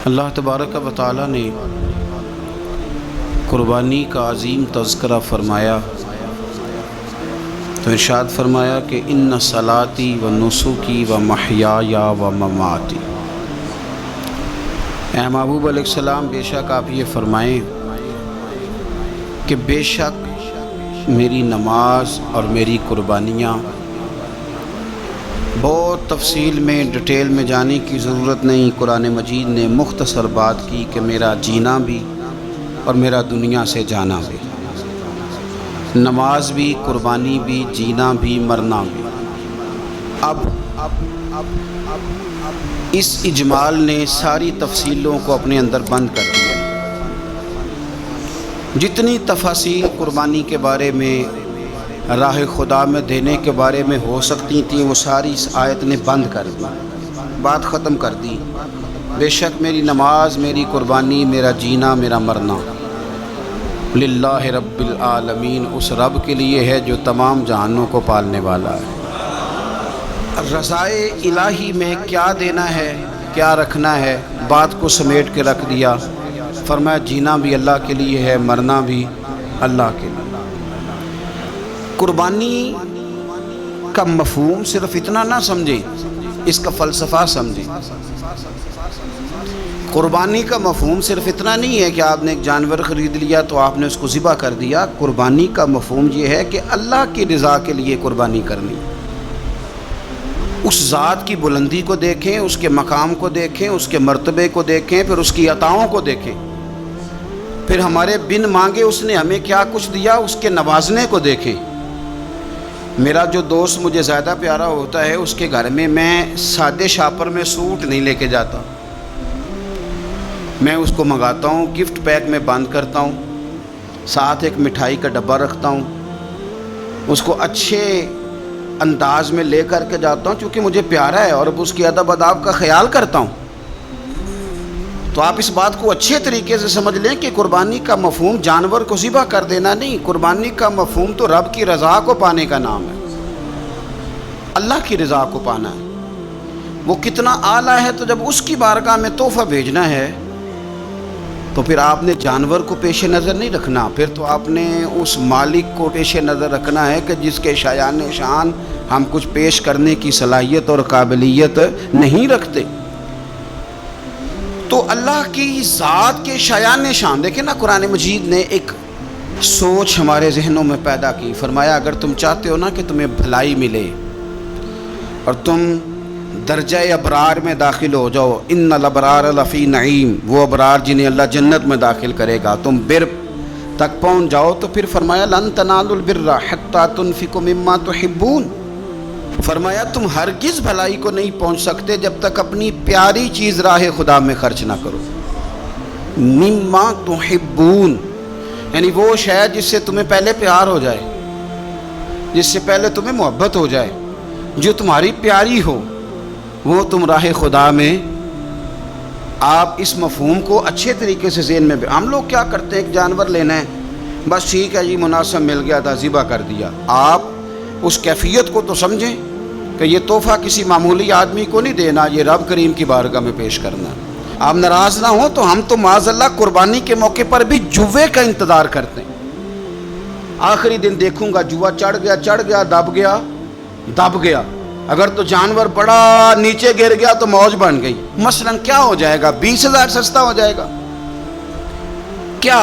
اللہ تبارک و تعالی نے قربانی کا عظیم تذکرہ فرمایا تو ارشاد فرمایا کہ ان صلاتی و نسکی و محیای و مماتی۔ اے محبوب علیہ السلام، بے شک آپ یہ فرمائیں کہ بے شک میری نماز اور میری قربانیاں، بہت تفصیل میں ڈیٹیل میں جانے کی ضرورت نہیں، قرآن مجید نے مختصر بات کی کہ میرا جینا بھی اور میرا دنیا سے جانا بھی، نماز بھی، قربانی بھی، جینا بھی، مرنا بھی۔ اب اس اجمال نے ساری تفصیلوں کو اپنے اندر بند کر دیا۔ جتنی تفاصیل قربانی کے بارے میں، راہ خدا میں دینے کے بارے میں ہو سکتی تھیں، وہ ساری اس آیت نے بند کر دی، بات ختم کر دی۔ بے شک میری نماز، میری قربانی، میرا جینا، میرا مرنا للہ رب العالمین، اس رب کے لیے ہے جو تمام جہانوں کو پالنے والا ہے۔ رضائے الہی میں کیا دینا ہے، کیا رکھنا ہے، بات کو سمیٹ کے رکھ دیا۔ فرمایا جینا بھی اللہ کے لیے ہے، مرنا بھی اللہ کے لیے۔ قربانی کا مفہوم صرف اتنا نہ سمجھیں، اس کا فلسفہ سمجھیں۔ قربانی کا مفہوم صرف اتنا نہیں ہے کہ آپ نے ایک جانور خرید لیا تو آپ نے اس کو ذبح کر دیا۔ قربانی کا مفہوم یہ ہے کہ اللہ کی رضا کے لیے قربانی کرنی، اس ذات کی بلندی کو دیکھیں، اس کے مقام کو دیکھیں، اس کے مرتبے کو دیکھیں، پھر اس کی عطاؤں کو دیکھیں، پھر ہمارے بن مانگے اس نے ہمیں کیا کچھ دیا، اس کے نوازنے کو دیکھیں۔ میرا جو دوست مجھے زیادہ پیارا ہوتا ہے، اس کے گھر میں سادے شاپر میں سوٹ نہیں لے کے جاتا، میں اس کو منگاتا ہوں، گفٹ پیک میں بند کرتا ہوں، ساتھ ایک مٹھائی کا ڈبہ رکھتا ہوں، اس کو اچھے انداز میں لے کر کے جاتا ہوں چونکہ مجھے پیارا ہے اور اب اس کی ادب آداب کا خیال کرتا ہوں۔ تو آپ اس بات کو اچھے طریقے سے سمجھ لیں کہ قربانی کا مفہوم جانور کو ذبح کر دینا نہیں، قربانی کا مفہوم تو رب کی رضا کو پانے کا نام ہے، اللہ کی رضا کو پانا ہے۔ وہ کتنا اعلیٰ ہے، تو جب اس کی بارگاہ میں تحفہ بھیجنا ہے تو پھر آپ نے جانور کو پیش نظر نہیں رکھنا، پھر تو آپ نے اس مالک کو پیش نظر رکھنا ہے کہ جس کے شایان شان ہم کچھ پیش کرنے کی صلاحیت اور قابلیت نہیں رکھتے۔ تو اللہ کی ذات کے شایان شان دیکھیں نا، قرآن مجید نے ایک سوچ ہمارے ذہنوں میں پیدا کی۔ فرمایا اگر تم چاہتے ہو نا کہ تمہیں بھلائی ملے اور تم درجہ ابرار میں داخل ہو جاؤ، ان الابرار لفی نعیم، وہ ابرار جنہیں اللہ جنت میں داخل کرے گا، تم بر تک پہنچ جاؤ، تو پھر فرمایا لن تنالوا البر حتی تنفقوا مما تحبون۔ فرمایا تم ہرگز بھلائی کو نہیں پہنچ سکتے جب تک اپنی پیاری چیز راہ خدا میں خرچ نہ کرو۔ مما تحبون یعنی وہ شے جس سے تمہیں پہلے پیار ہو جائے، جس سے پہلے تمہیں محبت ہو جائے، جو تمہاری پیاری ہو، وہ تم راہ خدا میں۔ آپ اس مفہوم کو اچھے طریقے سے ذہن میں ہم لوگ کیا کرتے ہیں، ایک جانور لینا ہے، بس ٹھیک ہے جی مناسب مل گیا تھا، ذبح کر دیا۔ آپ اس کیفیت کو تو سمجھیں کہ یہ تحفہ کسی معمولی آدمی کو نہیں دینا، یہ رب کریم کی بارگاہ میں پیش کرنا۔ آپ ناراض نہ ہوں تو ہم تو معاذ اللہ قربانی کے موقع پر بھی جوے کا انتظار کرتے ہیں۔ آخری دن دیکھوں گا جوا چڑھ گیا، دب گیا، اگر تو جانور بڑا نیچے گر گیا تو موج بن گئی۔ مثلا کیا ہو جائے گا، 20,000 سستا ہو جائے گا کیا؟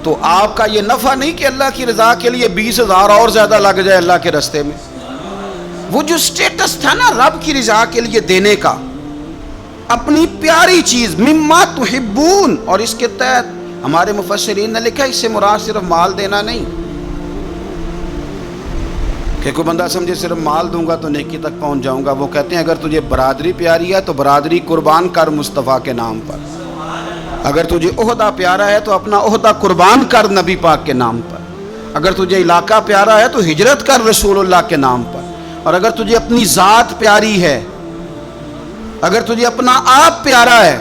تو آپ کا یہ نفع نہیں کہ اللہ کی رضا کے لیے 20,000 اور زیادہ لگ جائے اللہ کے راستے میں۔ وہ جو سٹیٹس تھا نا رب کی رضا کے لیے دینے کا، اپنی پیاری چیز مما تحبون، اور اس کے تحت ہمارے مفسرین نے لکھا اس سے مراد صرف مال دینا نہیں کہ کوئی بندہ سمجھے صرف مال دوں گا تو نیکی تک پہنچ جاؤں گا۔ وہ کہتے ہیں اگر تجھے برادری پیاری ہے تو برادری قربان کر مصطفیٰ کے نام پر، اگر تجھے عہدہ پیارا ہے تو اپنا عہدہ قربان کر نبی پاک کے نام پر، اگر تجھے علاقہ پیارا ہے تو ہجرت کر رسول اللہ کے نام پر، اور اگر تجھے اپنی ذات پیاری ہے، اگر تجھے اپنا آپ پیارا ہے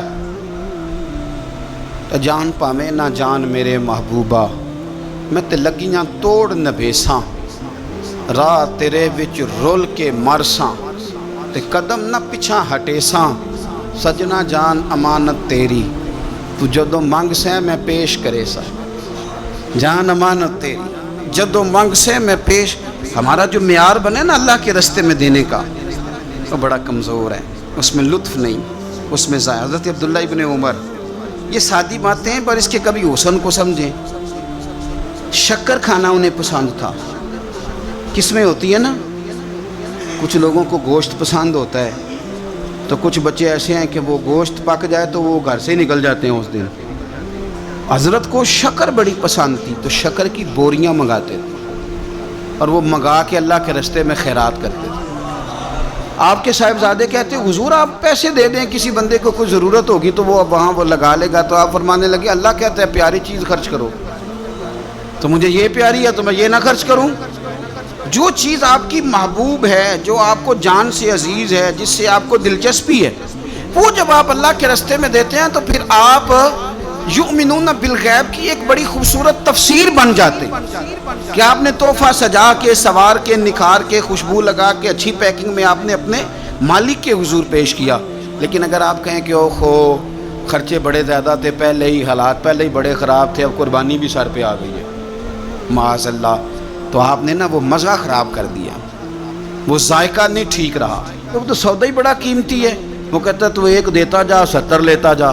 تو جان پاویں نہ جان میرے محبوبہ، میں تے لگیاں توڑ نبیساں، راہ تیرے وچ رول کے مرساں، تے قدم نہ پچھا ہٹے ساں، سجنا جان امانت تیری تو جدو منگ سے میں پیش کرے سا، جان امانت تیری جدو منگ سے میں پیش. ہمارا جو معیار بنے نا اللہ کے رستے میں دینے کا وہ بڑا کمزور ہے، اس میں لطف نہیں، اس میں ضائع. حضرت عبداللہ ابن عمر، یہ سادی باتیں ہیں پر اس کے کبھی حسن کو سمجھیں. شکر کھانا انہیں پسند تھا. کس میں ہوتی ہے نا، کچھ لوگوں کو گوشت پسند ہوتا ہے تو کچھ بچے ایسے ہیں کہ وہ گوشت پک جائے تو وہ گھر سے ہی نکل جاتے ہیں اس دن. حضرت کو شکر بڑی پسند تھی تو شکر کی بوریاں منگاتے تھے اور وہ منگا کے اللہ کے رستے میں خیرات کرتے تھے. آپ کے صاحبزادے کہتے حضور آپ پیسے دے دیں، کسی بندے کو کوئی ضرورت ہوگی تو وہ وہاں وہ لگا لے گا. تو آپ فرمانے لگے اللہ کہتا ہے پیاری چیز خرچ کرو، تو مجھے یہ پیاری ہے تو میں یہ نہ خرچ کروں. جو چیز آپ کی محبوب ہے، جو آپ کو جان سے عزیز ہے، جس سے آپ کو دلچسپی ہے، وہ جب آپ اللہ کے رستے میں دیتے ہیں تو پھر آپ یؤمنون بالغیب کی ایک بڑی خوبصورت تفسیر بن جاتے کہ آپ نے تحفہ سجا کے، سوار کے، نکھار کے، خوشبو لگا کے، اچھی پیکنگ میں آپ نے اپنے مالک کے حضور پیش کیا. لیکن اگر آپ کہیں کہ اوہو خرچے بڑے زیادہ تھے، پہلے ہی حالات پہلے ہی بڑے خراب تھے، اب قربانی بھی سر پہ آ گئی ہے، معاذ اللہ، تو آپ نے نا وہ مزہ خراب کر دیا، وہ ذائقہ نہیں ٹھیک رہا. وہ تو سودا ہی بڑا قیمتی ہے. وہ کہتا ہے تو ایک دیتا جا 70 لیتا جا،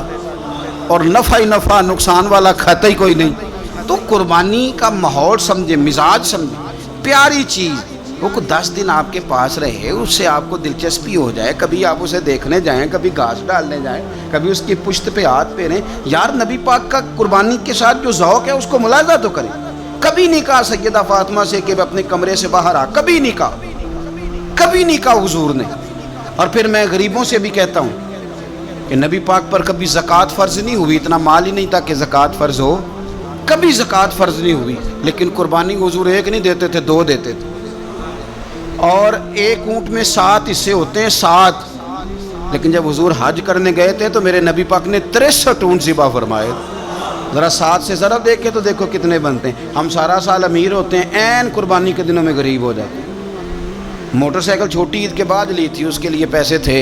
اور نفع ہی نفع، نقصان والا کھاتا ہی کوئی نہیں. تو قربانی کا ماحول سمجھے، مزاج سمجھے، پیاری چیز وہ کو 10 دن آپ کے پاس رہے، اس سے آپ کو دلچسپی ہو جائے، کبھی آپ اسے دیکھنے جائیں، کبھی گھاس ڈالنے جائیں، کبھی اس کی پشت پہ ہاتھ پھیریں. یار نبی پاک کا قربانی کے ساتھ جو ذوق ہے اس کو ملاحظہ تو کریں. کبھی نہیں کہا سیدہ فاطمہ سے کہ اپنے کمرے سے باہر آ، کبھی نہیں کہا، کبھی نہیں کہا حضور نے. اور پھر میں غریبوں سے بھی کہتا ہوں کہ نبی پاک پر کبھی زکوٰۃ فرض نہیں ہوئی، اتنا مال ہی نہیں تھا کہ زکوٰۃ فرض ہو، کبھی زکوٰۃ فرض نہیں ہوئی. لیکن قربانی حضور ایک نہیں دیتے تھے، 2 دیتے تھے. اور ایک اونٹ میں 7 حصے ہوتے ہیں، 7. لیکن جب حضور حج کرنے گئے تھے تو میرے نبی پاک نے 63 اونٹ ذبح فرمائے. ذرا 7 سے ذرا دیکھ کے تو دیکھو کتنے بنتے ہیں. ہم سارا سال امیر ہوتے ہیں، عین قربانی کے دنوں میں غریب ہو جاتے ہیں. موٹر سائیکل چھوٹی عید کے بعد لی تھی، اس کے لیے پیسے تھے،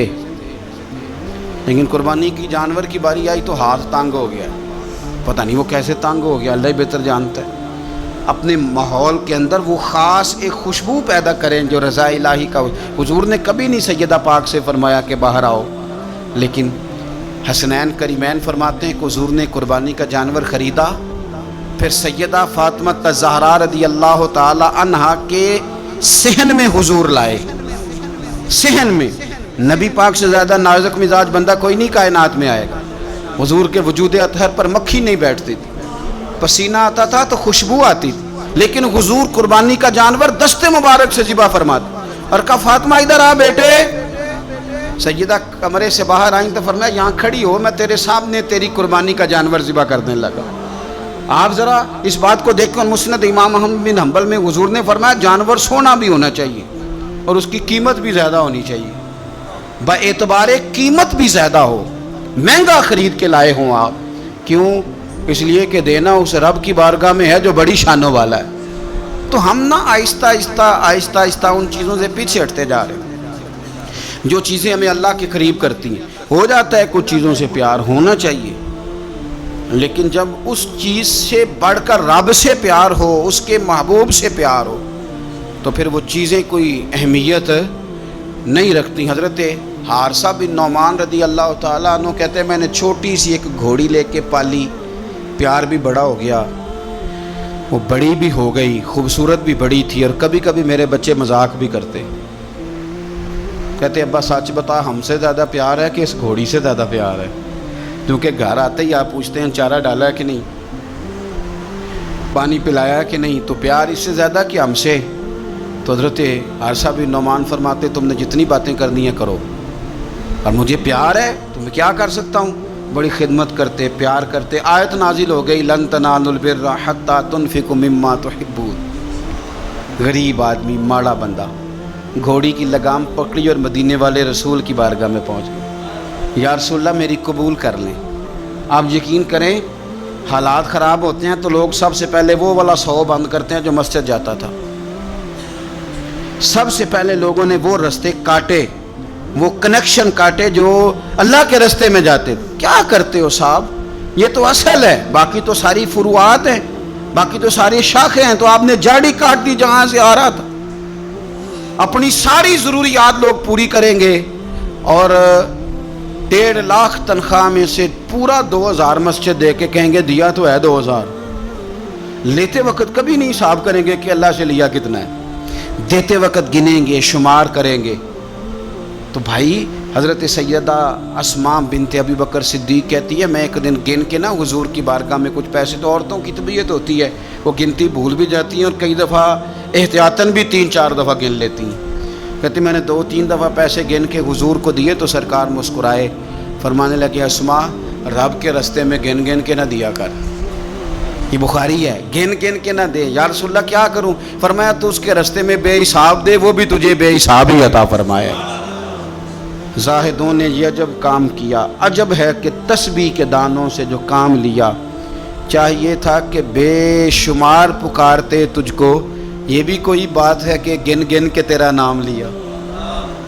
لیکن قربانی کی جانور کی باری آئی تو ہاتھ تانگ ہو گیا. پتہ نہیں وہ کیسے تانگ ہو گیا، اللہ ہی بہتر جانتا ہے. اپنے ماحول کے اندر وہ خاص ایک خوشبو پیدا کریں جو رضا الہی کا. حضور نے کبھی نہیں سیدہ پاک سے فرمایا کہ باہر آؤ، لیکن حسنین کریمین فرماتے ہیں کہ حضور نے قربانی کا جانور خریدا، پھر سیدہ فاطمہ الزہرا رضی اللہ تعالی عنہا کے صحن میں حضور لائے. صحن میں نبی پاک سے زیادہ نازک مزاج بندہ کوئی نہیں کائنات میں آئے گا. حضور کے وجود اطہر پر مکھی نہیں بیٹھتی تھی، پسینہ آتا تھا تو خوشبو آتی تھی، لیکن حضور قربانی کا جانور دست مبارک سے ذبح فرماتے اور کہا فاطمہ ادھر آ بیٹے. سیدہ کمرے سے باہر آئیں تو فرمایا یہاں کھڑی ہو، میں تیرے سامنے تیری قربانی کا جانور ذبح کرنے لگا. آپ ذرا اس بات کو دیکھ کر مسند امام احمد بن حنبل میں حضور نے فرمایا جانور سونا بھی ہونا چاہیے اور اس کی قیمت بھی زیادہ ہونی چاہیے، با اعتبار قیمت بھی زیادہ ہو، مہنگا خرید کے لائے ہوں آپ. کیوں؟ اس لیے کہ دینا اس رب کی بارگاہ میں ہے جو بڑی شانوں والا ہے. تو ہم نا آہستہ آہستہ ان چیزوں سے پیچھے ہٹتے جا رہے ہیں جو چیزیں ہمیں اللہ کے قریب کرتی ہیں. ہو جاتا ہے کچھ چیزوں سے پیار ہونا چاہیے، لیکن جب اس چیز سے بڑھ کر رب سے پیار ہو، اس کے محبوب سے پیار ہو، تو پھر وہ چیزیں کوئی اہمیت نہیں رکھتی. حضرت حارثہ بن نعمان رضی اللہ تعالیٰ عنہ کہتے ہیں میں نے چھوٹی سی ایک گھوڑی لے کے پالی، پیار بھی بڑا ہو گیا، وہ بڑی بھی ہو گئی، خوبصورت بھی بڑی تھی، اور کبھی کبھی میرے بچے مذاق بھی کرتے، کہتے ابا سچ بتا ہم سے زیادہ پیار ہے کہ اس گھوڑی سے زیادہ پیار ہے؟ کیونکہ گھر آتے ہی آپ پوچھتے ہیں چارہ ڈالا ہے کہ نہیں، پانی پلایا ہے کہ نہیں، تو پیار اس سے زیادہ کہ ہم سے. تو حضرت حارثہ بن نعمان فرماتے تم نے جتنی باتیں کرنی ہیں کرو، اور مجھے پیار ہے تو میں کیا کر سکتا ہوں. بڑی خدمت کرتے، پیار کرتے. آیت نازل ہو گئی لن تنالوا البر حتی تنفقوا مما تحبون. غریب آدمی، ماڑا بندہ، گھوڑی کی لگام پکڑی اور مدینے والے رسول کی بارگاہ میں پہنچ گئے. یا رسول اللہ میری قبول کر لیں. آپ یقین کریں حالات خراب ہوتے ہیں تو لوگ سب سے پہلے وہ والا 100 بند کرتے ہیں جو مسجد جاتا تھا. سب سے پہلے لوگوں نے وہ رستے کاٹے وہ کنیکشن کاٹے جو اللہ کے راستے میں جاتے. کیا کرتے ہو صاحب؟ یہ تو اصل ہے، باقی تو ساری فروعات ہیں، باقی تو ساری شاخیں ہیں. تو آپ نے جاڑی کاٹ دی جہاں سے آ رہا تھا. اپنی ساری ضروریات لوگ پوری کریں گے اور 1.5 لاکھ تنخواہ میں سے پورا 2000 مسجد دے کے کہیں گے دیا تو ہے 2000. لیتے وقت کبھی نہیں حساب کریں گے کہ اللہ سے لیا کتنا ہے. دیتے وقت گنیں گے، شمار کریں گے. تو بھائی حضرت سیدہ اسماء بنت ابی بکر صدیق کہتی ہے میں ایک دن گن کے نا حضور کی بارگاہ میں کچھ پیسے، تو عورتوں کی طبیعت ہوتی ہے وہ گنتی بھول بھی جاتی ہیں اور کئی دفعہ احتیاطاً بھی 3-4 دفعہ گن لیتی ہیں. کہتی میں نے 2-3 دفعہ پیسے گن کے حضور کو دیے تو سرکار مسکرائے، فرمانے لگے اسماء رب کے راستے میں گن گن کے نہ دیا کر. یہ بخاری ہے، گن گن کے نہ دے. یا رسول اللہ کیا کروں؟ فرمایا تو اس کے راستے میں بے حساب دے، وہ بھی تجھے بے حساب ہی عطا فرمائے. زاہدوں نے یہ عجب کام کیا، عجب ہے کہ تسبیح کے دانوں سے جو کام لیا. چاہیے تھا کہ بے شمار پکارتے تجھ کو. یہ بھی کوئی بات ہے کہ گن گن کے تیرا نام لیا؟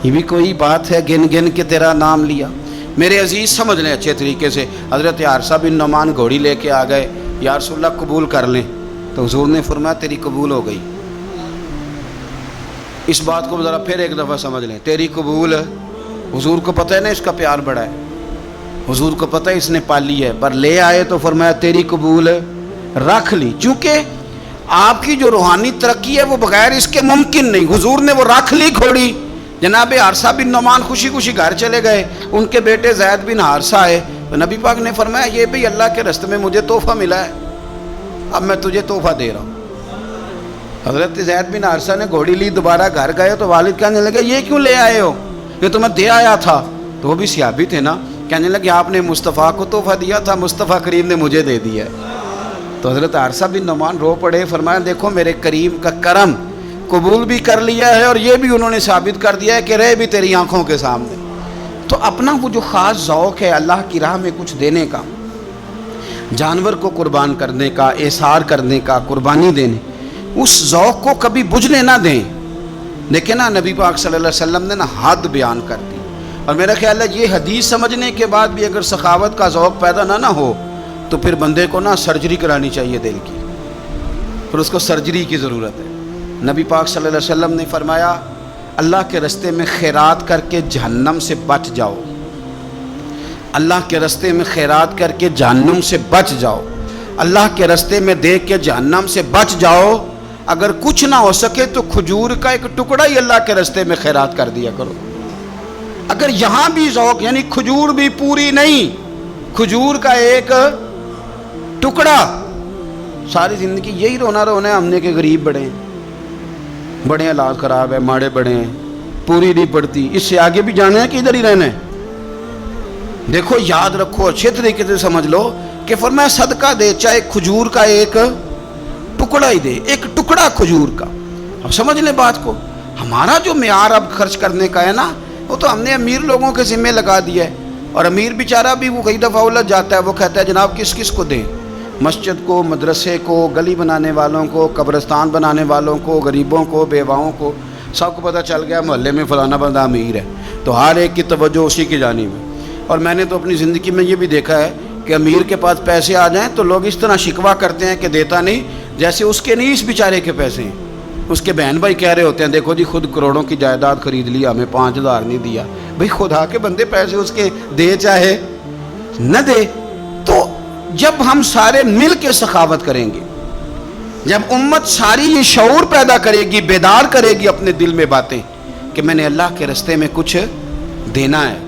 یہ بھی کوئی بات ہے گن گن کے تیرا نام لیا؟ میرے عزیز سمجھ لیں اچھے طریقے سے. حضرت حارثہ بن نعمان گھوڑی لے کے آ گئے، یا رسول اللہ قبول کر لیں. تو حضور نے فرمایا تیری قبول ہو گئی. اس بات کو ذرا پھر ایک دفعہ سمجھ لیں، تیری قبول. حضور کو پتہ ہے نا اس کا پیار بڑا ہے، حضور کو پتہ ہے اس نے پالی ہے، پر لے آئے تو فرمایا تیری قبول رکھ لی. چونکہ آپ کی جو روحانی ترقی ہے وہ بغیر اس کے ممکن نہیں. حضور نے وہ رکھ لی گھوڑی. جناب حارثہ بن نعمان خوشی خوشی گھر چلے گئے. ان کے بیٹے زید بن حارثہ آئے تو نبی پاک نے فرمایا یہ بھی اللہ کے راستے میں مجھے تحفہ ملا ہے، اب میں تجھے تحفہ دے رہا ہوں. حضرت زید بن حارثہ نے گھوڑی لی، دوبارہ گھر گئے تو والد کہنے لگے یہ کیوں لے آئے ہو؟ یہ تو میں دے آیا تھا. تو وہ بھی صحابی تھے نا، کہنے لگے آپ نے مصطفیٰ کو تحفہ دیا تھا، مصطفیٰ کریم نے مجھے دے دیا. تو حضرت حارثہ بن نعمان رو پڑے، فرمایا دیکھو میرے کریم کا کرم، قبول بھی کر لیا ہے اور یہ بھی انہوں نے ثابت کر دیا ہے کہ رہے بھی تیری آنکھوں کے سامنے. تو اپنا وہ جو خاص ذوق ہے اللہ کی راہ میں کچھ دینے کا، جانور کو قربان کرنے کا، احسار کرنے کا، قربانی دینے، اس ذوق کو کبھی بجھنے نہ دیں. دیکھیں نا نبی پاک صلی اللہ علیہ وسلم نے نا حد بیان کر دی. اور میرا خیال ہے یہ حدیث سمجھنے کے بعد بھی اگر سخاوت کا ذوق پیدا نہ ہو تو پھر بندے کو نا سرجری کرانی چاہیے دل کی، پھر اس کو سرجری کی ضرورت ہے. نبی پاک صلی اللہ علیہ وسلم نے فرمایا اللہ کے راستے میں خیرات کر کے جہنم سے بچ جاؤ. اللہ کے راستے میں خیرات کر کے جہنم سے بچ جاؤ. اللہ کے راستے میں دے کے جہنم سے بچ جاؤ. اگر کچھ نہ ہو سکے تو کھجور کا ایک ٹکڑا ہی اللہ کے راستے میں خیرات کر دیا کرو. اگر یہاں بھی ذوق یعنی کھجور بھی پوری نہیں، کھجور کا ایک ٹکڑا. ساری زندگی یہی رونا رونا ہے ہم نے کہ غریب بڑے ہیں، بڑے حالات خراب ہے، ماڑے بڑے ہیں، پوری نہیں پڑتی. اس سے آگے بھی جانا ہے کہ ادھر ہی رہنا ہے؟ دیکھو یاد رکھو اچھے طریقے سے سمجھ لو کہ فرمایا صدقہ دے چاہے کھجور کا ایک ٹکڑا ہی دے، ایک ٹکڑا کھجور کا. اب سمجھ لیں بات کو. ہمارا جو معیار اب خرچ کرنے کا ہے نا وہ تو ہم نے امیر لوگوں کے ذمہ لگا دیا ہے. اور امیر بیچارہ بھی وہ کئی دفعہ الجھ جاتا ہے، وہ کہتا ہے جناب کس کس کو دیں؟ مسجد کو، مدرسے کو، گلی بنانے والوں کو، قبرستان بنانے والوں کو، غریبوں کو، بیواؤں کو. سب کو پتہ چل گیا محلے میں فلانا بندہ امیر ہے تو ہر ایک کی توجہ اسی کی جانب ہے. اور میں نے تو اپنی زندگی میں یہ بھی دیکھا ہے کہ امیر کے پاس پیسے آ جائیں تو لوگ اس طرح شکوہ کرتے ہیں کہ دیتا نہیں، جیسے اس کے نہیں اس بیچارے کے پیسے ہیں. اس کے بہن بھائی کہہ رہے ہوتے ہیں دیکھو جی خود کروڑوں کی جائیداد خرید لی، ہمیں 5000 نہیں دیا. بھئی خدا کے بندے پیسے اس کے دے چاہے نہ دے. تو جب ہم سارے مل کے سخاوت کریں گے، جب امت ساری یہ شعور پیدا کرے گی، بیدار کرے گی اپنے دل میں باتیں کہ میں نے اللہ کے راستے میں کچھ دینا ہے،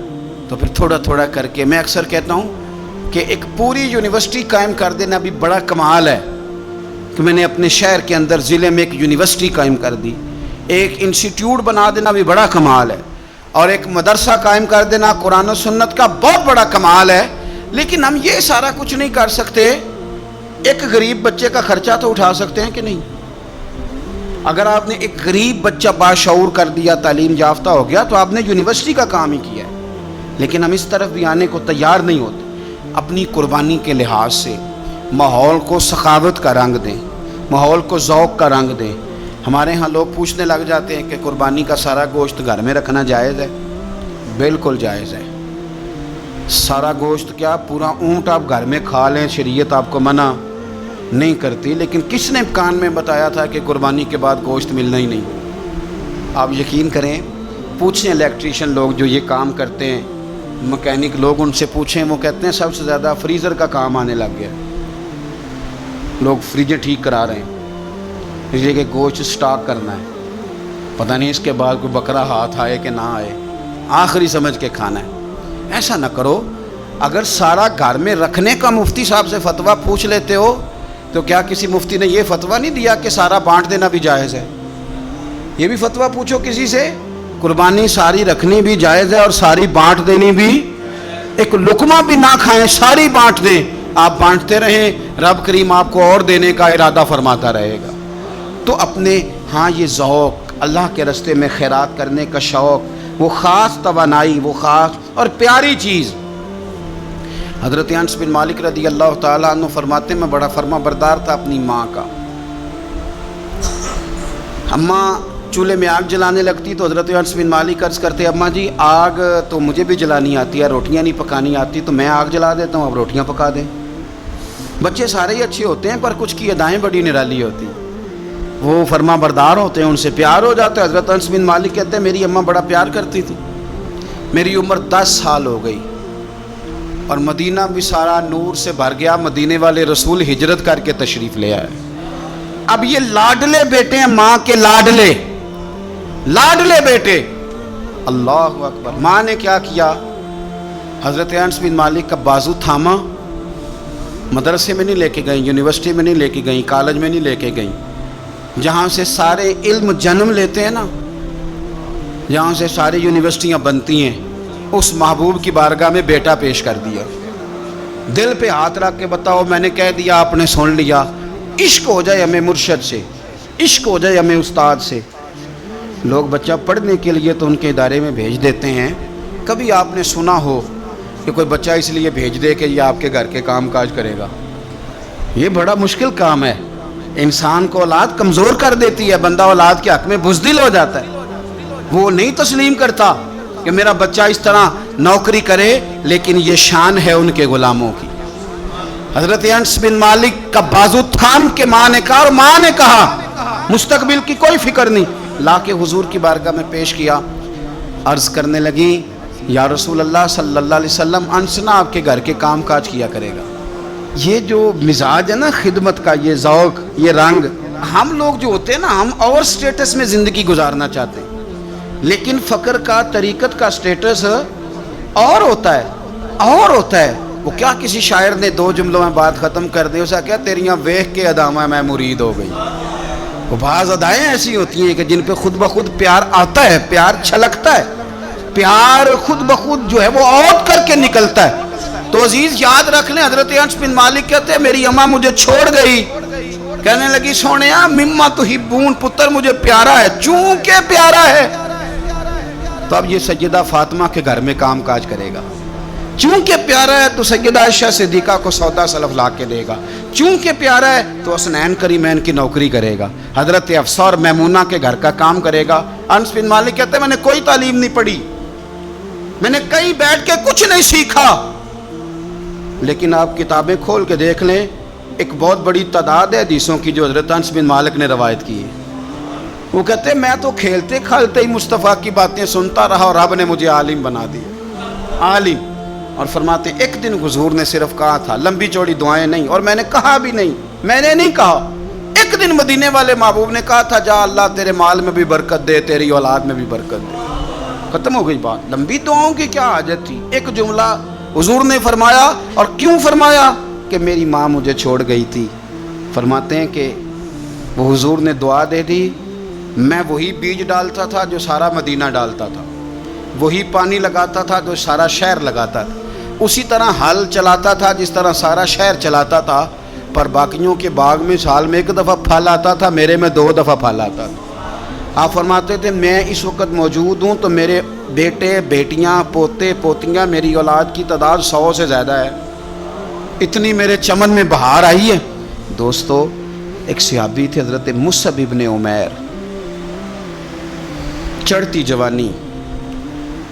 تو پھر تھوڑا تھوڑا کر کے. میں اکثر کہتا ہوں کہ ایک پوری یونیورسٹی قائم کر دینا بھی بڑا کمال ہے کہ میں نے اپنے شہر کے اندر ضلع میں ایک یونیورسٹی قائم کر دی. ایک انسٹیٹیوٹ بنا دینا بھی بڑا کمال ہے، اور ایک مدرسہ قائم کر دینا قرآن و سنت کا بہت بڑا کمال ہے. لیکن ہم یہ سارا کچھ نہیں کر سکتے. ایک غریب بچے کا خرچہ تو اٹھا سکتے ہیں کہ نہیں؟ اگر آپ نے ایک غریب بچہ باشعور کر دیا، تعلیم یافتہ ہو گیا، تو آپ نے یونیورسٹی کا کام ہی کیا ہے. لیکن ہم اس طرف بھی آنے کو تیار نہیں ہوتے. اپنی قربانی کے لحاظ سے ماحول کو سخاوت کا رنگ دیں، ماحول کو ذوق کا رنگ دیں. ہمارے ہاں لوگ پوچھنے لگ جاتے ہیں کہ قربانی کا سارا گوشت گھر میں رکھنا جائز ہے؟ بالکل جائز ہے. سارا گوشت کیا پورا اونٹ آپ گھر میں کھا لیں شریعت آپ کو منع نہیں کرتی، لیکن کس نے کان میں بتایا تھا کہ قربانی کے بعد گوشت ملنا ہی نہیں؟ آپ یقین کریں، پوچھیں الیکٹریشین لوگ جو یہ کام کرتے ہیں، مکینک لوگ، ان سے پوچھیں، وہ کہتے ہیں سب سے زیادہ فریزر کا کام آنے لگ گیا. لوگ فریجیں ٹھیک کرا رہے ہیں اس لیے کہ گوشت سٹاک کرنا ہے، پتہ نہیں اس کے بعد کوئی بکرا ہاتھ آئے کہ نہ آئے، آخری سمجھ کے کھانا ہے. ایسا نہ کرو. اگر سارا گھر میں رکھنے کا مفتی صاحب سے فتویٰ پوچھ لیتے ہو تو کیا کسی مفتی نے یہ فتویٰ نہیں دیا کہ سارا بانٹ دینا بھی جائز ہے؟ یہ بھی فتویٰ پوچھو کسی سے، قربانی ساری رکھنی بھی جائز ہے اور ساری بانٹ دینی بھی. ایک لقمہ بھی نہ کھائیں، ساری بانٹ دیں. آپ بانٹتے رہیں، رب کریم آپ کو اور دینے کا ارادہ فرماتا رہے گا. تو اپنے ہاں یہ ذوق، اللہ کے راستے میں خیرات کرنے کا شوق، وہ خاص توانائی، وہ خاص اور پیاری چیز. حضرت انس بن مالک رضی اللہ تعالیٰ عنہ فرماتے میں بڑا فرما بردار تھا اپنی ماں کا. اماں چولہے میں آگ جلانے لگتی تو حضرت انس بن مالک عرض کرتے، اماں جی آگ تو مجھے بھی جلانی آتی ہے، روٹیاں نہیں پکانی آتی، تو میں آگ جلا دیتا ہوں، اب روٹیاں پکا دیں. بچے سارے ہی اچھے ہوتے ہیں پر کچھ کی ادائیں بڑی نرالی ہوتی، وہ فرما بردار ہوتے ہیں، ان سے پیار ہو جاتا ہے. حضرت انس بن مالک کہتے ہیں میری اماں بڑا پیار کرتی تھی. میری عمر 10 سال ہو گئی اور مدینہ بھی سارا نور سے بھر گیا. مدینے والے رسول ہجرت کر کے تشریف لے آئے. اب یہ لاڈلے بیٹے ہیں، ماں کے لاڈلے بیٹے. اللہ اکبر. ماں نے کیا کیا؟ حضرت انس بن مالک کا بازو تھاما. مدرسے میں نہیں لے کے گئیں، یونیورسٹی میں نہیں لے کے گئیں، کالج میں نہیں لے کے گئیں، جہاں سے سارے علم جنم لیتے ہیں نا، جہاں سے ساری یونیورسٹیاں بنتی ہیں، اس محبوب کی بارگاہ میں بیٹا پیش کر دیا. دل پہ ہاتھ رکھ کے بتاؤ، میں نے کہہ دیا، آپ نے سن لیا. عشق ہو جائے ہمیں مرشد سے، عشق ہو جائے ہمیں استاد سے. لوگ بچہ پڑھنے کے لیے تو ان کے ادارے میں بھیج دیتے ہیں. کبھی آپ نے سنا ہو کہ کوئی بچہ اس لیے بھیج دے کہ یہ آپ کے گھر کے کام کاج کرے گا؟ یہ بڑا مشکل کام ہے. انسان کو اولاد کمزور کر دیتی ہے، بندہ اولاد کے حق میں بزدل ہو جاتا ہے. وہ نہیں تسلیم کرتا کہ میرا بچہ اس طرح نوکری کرے، لیکن یہ شان ہے ان کے غلاموں کی. حضرت انس بن مالک کا بازو تھام کے ماں نے کہا، اور ماں نے کہا، مستقبل کی کوئی فکر نہیں، لا کے حضور کی بارگاہ میں پیش کیا. عرض کرنے لگی، یا رسول اللہ صلی اللہ علیہ وسلم، انس نہ آپ کے گھر کے کام کاج کیا کرے گا. یہ جو مزاج ہے نا خدمت کا، یہ ذوق، یہ رنگ، ہم لوگ جو ہوتے ہیں نا، ہم اور سٹیٹس میں زندگی گزارنا چاہتے ہیں، لیکن فقر کا، طریقت کا سٹیٹس اور ہوتا ہے. وہ کیا کسی شاعر نے 2 جملوں میں بات ختم کر دی، اسے کیا تیریاں ویخ کے ادامہ میں مرید ہو گئی. وہ بعض ادائیں ایسی ہوتی ہیں کہ جن پہ خود بخود پیار آتا ہے، پیار چھلکتا ہے، پیار خود بخود جو ہے وہ اوت کر کے نکلتا ہے. تو عزیز یاد رکھ لیں، حضرت انس بن مالک کہتے ہیں میری اماں مجھے چھوڑ گئی، کہنے لگی سونیا مما تحبون، پتر مجھے پیارا ہے، چونکہ پیارا ہے تو اب یہ سیدہ فاطمہ کے گھر میں کام کاج کرے گا. چونکہ پیارا ہے تو سیدہ عائشہ صدیقہ کو سودا سلف لا کے دے گا. چونکہ پیارا ہے تو حسنین کریمین کی نوکری کرے گا، حضرت حفصہ اور میمونہ کے گھر کا کام کرے گا. انس بن مالک کہتے ہیں میں نے کوئی تعلیم نہیں پڑھی، میں نے کہیں بیٹھ کے کچھ نہیں سیکھا، لیکن آپ کتابیں کھول کے دیکھ لیں، ایک بہت بڑی تعداد ہے حدیثوں کی جو حضرت انس بن مالک نے روایت کی ہے. وہ کہتے ہیں میں تو کھیلتے کھالتے ہی مصطفیٰ کی باتیں سنتا رہا اور رب نے مجھے عالم بنا دیا، عالم. اور فرماتے ہیں ایک دن حضور نے صرف کہا تھا، لمبی چوڑی دعائیں نہیں، اور میں نے کہا بھی نہیں، میں نے نہیں کہا. ایک دن مدینے والے محبوب نے کہا تھا جا اللہ تیرے مال میں بھی برکت دے، تیری اولاد میں بھی برکت دے. ختم ہو گئی بات. لمبی دعاؤں کی کیا حاجت تھی؟ ایک جملہ حضور نے فرمایا. اور کیوں فرمایا؟ کہ میری ماں مجھے چھوڑ گئی تھی. فرماتے ہیں کہ وہ حضور نے دعا دے دی، میں وہی بیج ڈالتا تھا جو سارا مدینہ ڈالتا تھا، وہی پانی لگاتا تھا جو سارا شہر لگاتا تھا، اسی طرح ہل چلاتا تھا جس طرح سارا شہر چلاتا تھا. پر باقیوں کے باغ میں سال میں 1 دفعہ پھل آتا تھا، میرے میں 2 دفعہ پھل آتا تھا. آپ فرماتے تھے میں اس وقت موجود ہوں تو میرے بیٹے بیٹیاں پوتے پوتیاں، میری اولاد کی تعداد 100 سے زیادہ ہے. اتنی میرے چمن میں بہار آئی ہے. دوستو ایک صحابی تھے حضرت مصعب ابن عمیر، چڑھتی جوانی،